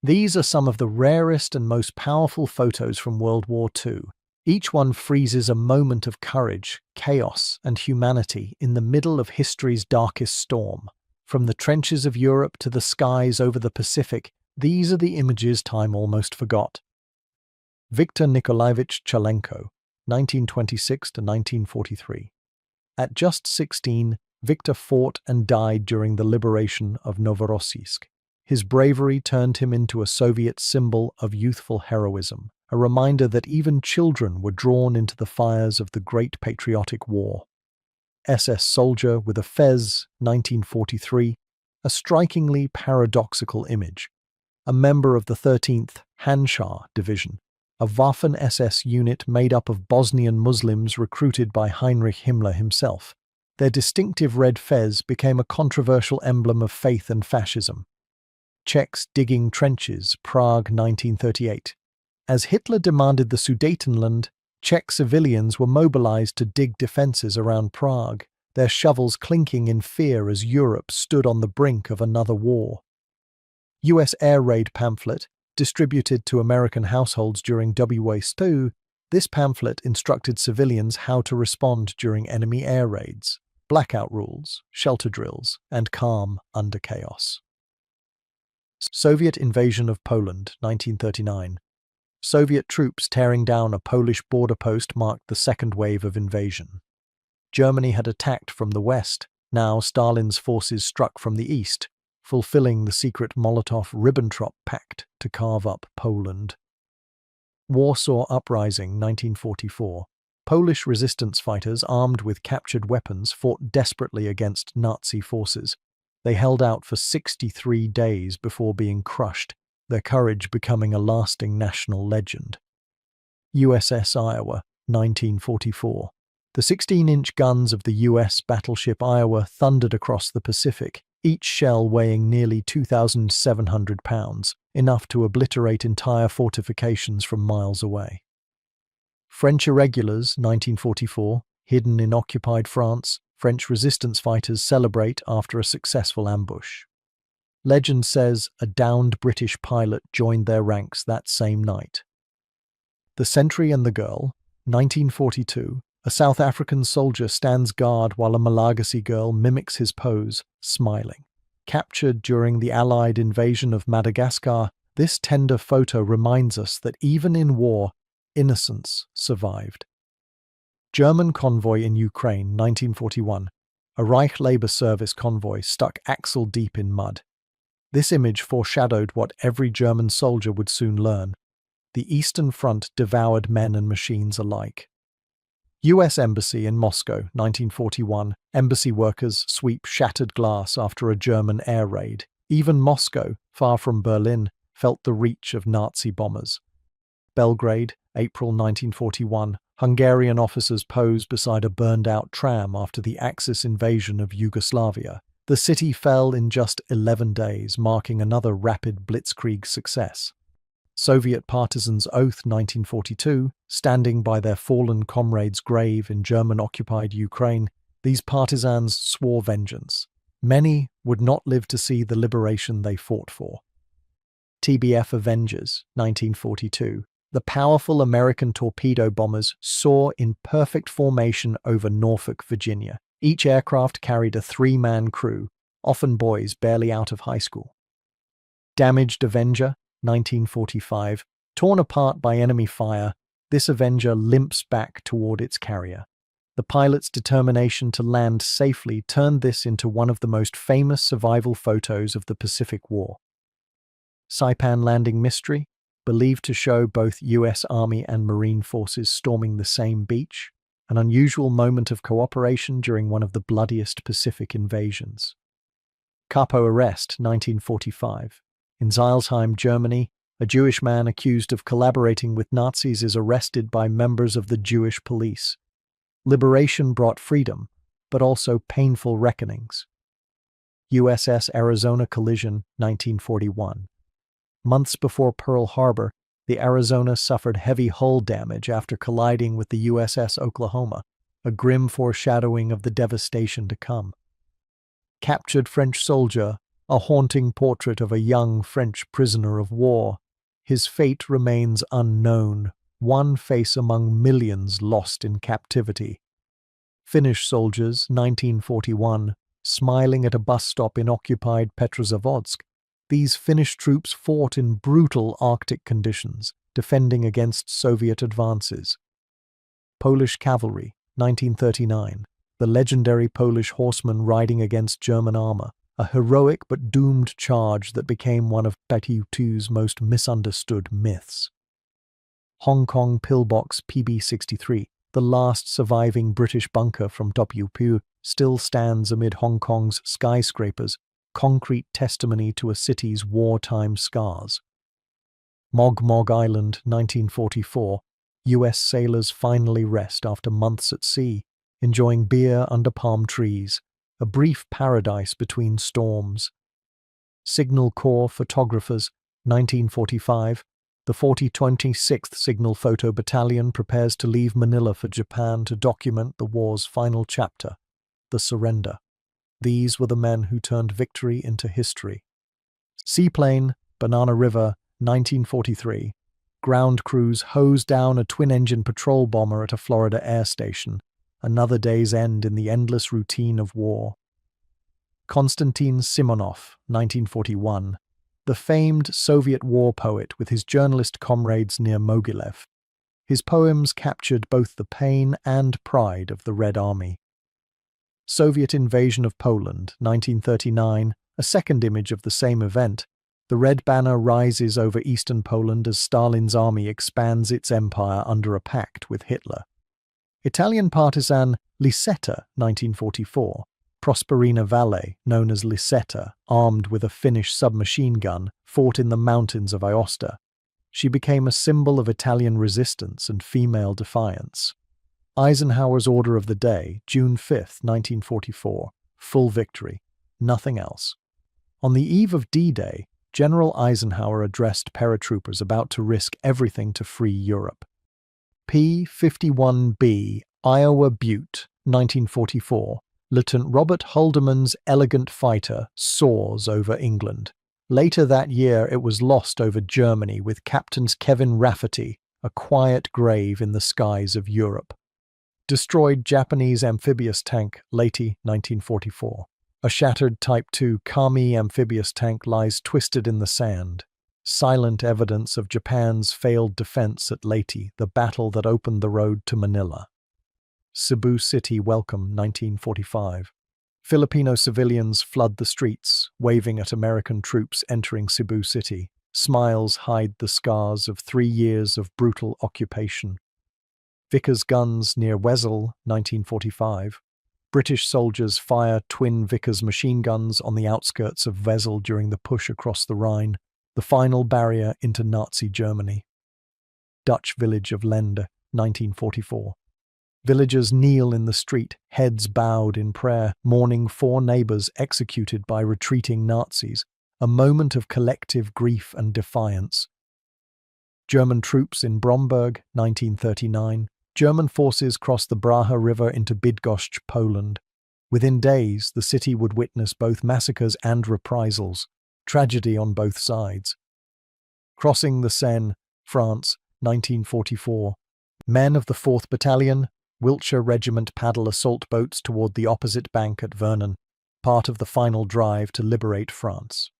These are some of the rarest and most powerful photos from World War II. Each one freezes a moment of courage, chaos, and humanity in the middle of history's darkest storm. From the trenches of Europe to the skies over the Pacific, these are the images time almost forgot. Viktor Nikolaevich Chalenko, 1926 to 1943. At just 16, Viktor fought and died during the liberation of Novorossiysk. His bravery turned him into a Soviet symbol of youthful heroism, a reminder that even children were drawn into the fires of the Great Patriotic War. SS Soldier with a Fez, 1943, a strikingly paradoxical image. A member of the 13th Handschar Division, a Waffen-SS unit made up of Bosnian Muslims recruited by Heinrich Himmler himself. Their distinctive red fez became a controversial emblem of faith and fascism. Czechs digging trenches, Prague 1938. As Hitler demanded the Sudetenland, Czech civilians were mobilized to dig defenses around Prague, their shovels clinking in fear as Europe stood on the brink of another war. U.S. air raid pamphlet, distributed to American households during WW2, this pamphlet instructed civilians how to respond during enemy air raids, blackout rules, shelter drills, and calm under chaos. Soviet invasion of Poland, 1939. Soviet troops tearing down a Polish border post marked the second wave of invasion. Germany had attacked from the west, now Stalin's forces struck from the east, fulfilling the secret Molotov-Ribbentrop Pact to carve up Poland. Warsaw Uprising, 1944. Polish resistance fighters armed with captured weapons fought desperately against Nazi forces. They held out for 63 days before being crushed, their courage becoming a lasting national legend. USS Iowa, 1944. The 16-inch guns of the U.S. battleship Iowa thundered across the Pacific, each shell weighing nearly 2,700 pounds, enough to obliterate entire fortifications from miles away. French irregulars, 1944, hidden in occupied France, French resistance fighters celebrate after a successful ambush. Legend says a downed British pilot joined their ranks that same night. The Sentry and the Girl, 1942. A South African soldier stands guard while a Malagasy girl mimics his pose, smiling. Captured during the Allied invasion of Madagascar, this tender photo reminds us that even in war, innocence survived. German convoy in Ukraine, 1941. A Reich Labour Service convoy stuck axle-deep in mud. This image foreshadowed what every German soldier would soon learn. The Eastern Front devoured men and machines alike. U.S. Embassy in Moscow, 1941. Embassy workers sweep shattered glass after a German air raid. Even Moscow, far from Berlin, felt the reach of Nazi bombers. Belgrade, April 1941. Hungarian officers pose beside a burned-out tram after the Axis invasion of Yugoslavia. The city fell in just 11 days, marking another rapid blitzkrieg success. Soviet Partisans' Oath, 1942, standing by their fallen comrade's grave in German-occupied Ukraine, these partisans swore vengeance. Many would not live to see the liberation they fought for. TBF Avengers, 1942. The powerful American torpedo bombers soar in perfect formation over Norfolk, Virginia. Each aircraft carried a 3-man crew, often boys barely out of high school. Damaged Avenger, 1945. Torn apart by enemy fire, this Avenger limps back toward its carrier. The pilot's determination to land safely turned this into one of the most famous survival photos of the Pacific War. Saipan Landing Mystery, believed to show both U.S. Army and Marine forces storming the same beach, an unusual moment of cooperation during one of the bloodiest Pacific invasions. Capo Arrest, 1945. In Zeilsheim, Germany, a Jewish man accused of collaborating with Nazis is arrested by members of the Jewish police. Liberation brought freedom, but also painful reckonings. USS Arizona collision, 1941. Months before Pearl Harbor, the Arizona suffered heavy hull damage after colliding with the USS Oklahoma, a grim foreshadowing of the devastation to come. Captured French soldier, a haunting portrait of a young French prisoner of war. His fate remains unknown, one face among millions lost in captivity. Finnish soldiers, 1941, smiling at a bus stop in occupied Petrozavodsk. These Finnish troops fought in brutal Arctic conditions, defending against Soviet advances. Polish cavalry, 1939, the legendary Polish horsemen riding against German armor, a heroic but doomed charge that became one of Petitu's most misunderstood myths. Hong Kong pillbox PB-63, the last surviving British bunker from WPU, still stands amid Hong Kong's skyscrapers, concrete testimony to a city's wartime scars. Mog Mog Island, 1944, US sailors finally rest after months at sea, enjoying beer under palm trees, a brief paradise between storms. Signal Corps photographers, 1945, the 4026th Signal Photo Battalion prepares to leave Manila for Japan to document the war's final chapter, the surrender. These were the men who turned victory into history. Seaplane, Banana River, 1943. Ground crews hose down a twin-engine patrol bomber at a Florida air station, another day's end in the endless routine of war. Konstantin Simonov, 1941. The famed Soviet war poet with his journalist comrades near Mogilev. His poems captured both the pain and pride of the Red Army. Soviet invasion of Poland, 1939, a second image of the same event. The red banner rises over eastern Poland as Stalin's army expands its empire under a pact with Hitler. Italian partisan Lisetta, 1944. Prosperina Valle, known as Lisetta, armed with a Finnish submachine gun, fought in the mountains of Aosta. She became a symbol of Italian resistance and female defiance. Eisenhower's Order of the Day, June 5, 1944. Full victory. Nothing else. On the eve of D-Day, General Eisenhower addressed paratroopers about to risk everything to free Europe. P-51B, Iowa Butte, 1944. Lieutenant Robert Haldeman's elegant fighter soars over England. Later that year, it was lost over Germany with Captains Kevin Rafferty, a quiet grave in the skies of Europe. Destroyed Japanese amphibious tank, Leyte, 1944. A shattered Type II Kami amphibious tank lies twisted in the sand. Silent evidence of Japan's failed defense at Leyte, the battle that opened the road to Manila. Cebu City Welcome, 1945. Filipino civilians flood the streets, waving at American troops entering Cebu City. Smiles hide the scars of 3 years of brutal occupation. Vickers guns near Wesel, 1945. British soldiers fire twin Vickers machine guns on the outskirts of Wesel during the push across the Rhine, the final barrier into Nazi Germany. Dutch village of Lende, 1944. Villagers kneel in the street, heads bowed in prayer, mourning 4 neighbors executed by retreating Nazis, a moment of collective grief and defiance. German troops in Bromberg, 1939. German forces crossed the Braha River into Bydgoszcz, Poland. Within days, the city would witness both massacres and reprisals, tragedy on both sides. Crossing the Seine, France, 1944. Men of the 4th Battalion, Wiltshire Regiment paddle assault boats toward the opposite bank at Vernon, part of the final drive to liberate France.